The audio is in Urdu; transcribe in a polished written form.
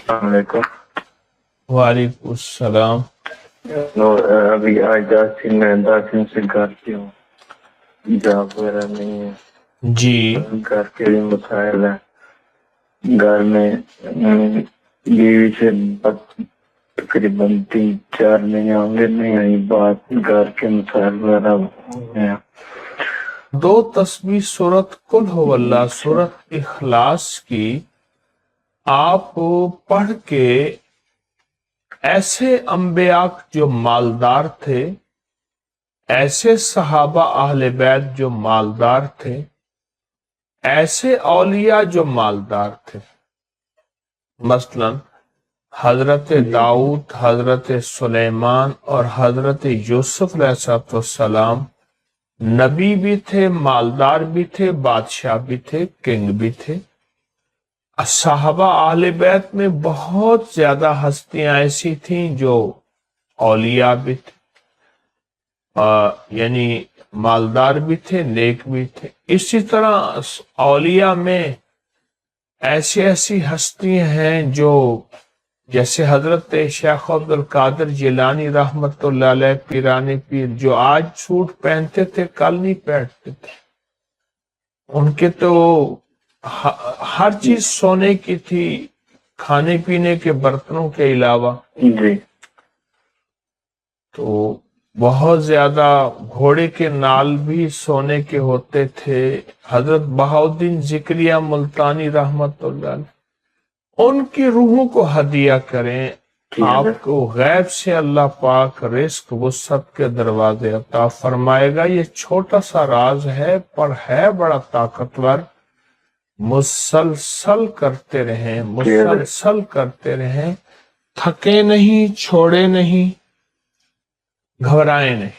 السلام علیکم. وعلیکم السلام. ابھی آج 10 دن سے گھر پہ ہوں, جاب وغیرہ نہیں ہے. جی گھر کے بھی مسائل ہیں. گھر میں بیوی سے تقریباً 3-4 مہینے ہوں گے نہیں آئی بات. گھر کے مسائل وغیرہ ہیں. دو تسبیح سورت قل هو اللہ سورت اخلاص کی آپ پڑھ کے ایسے انبیاء جو مالدار تھے, ایسے صحابہ اہل بیت جو مالدار تھے, ایسے اولیاء جو مالدار تھے. مثلا حضرت داؤد, حضرت سلیمان اور حضرت یوسف علیہ السلام نبی بھی تھے, مالدار بھی تھے, بادشاہ بھی تھے, کنگ بھی تھے. صحابہ اہل بیت میں بہت زیادہ ہستیاں ایسی تھیں جو اولیاء بھی تھے, یعنی مالدار بھی تھے, نیک بھی تھے. اسی طرح اولیاء میں ایسی ایسی ہستیاں ہیں جو جیسے حضرت شیخ عبد القادر جیلانی رحمت اللہ علیہ پیرانی پیر, جو آج سوٹ پہنتے تھے کل نہیں پہنتے تھے. ان کے تو ہر چیز سونے کی تھی, کھانے پینے کے برتنوں کے علاوہ. جی تو بہت زیادہ گھوڑے کے نال بھی سونے کے ہوتے تھے. حضرت بہاؤالدین ذکریہ ملتانی رحمت اللہ علیہ, ان کی روحوں کو ہدیہ کریں. آپ کو غیب سے اللہ پاک رزق وسعت کے دروازے عطا فرمائے گا. یہ چھوٹا سا راز ہے پر ہے بڑا طاقتور. مسلسل کرتے رہیں, مسلسل کرتے رہیں, تھکے نہیں, چھوڑے نہیں, گھبرائیں نہیں.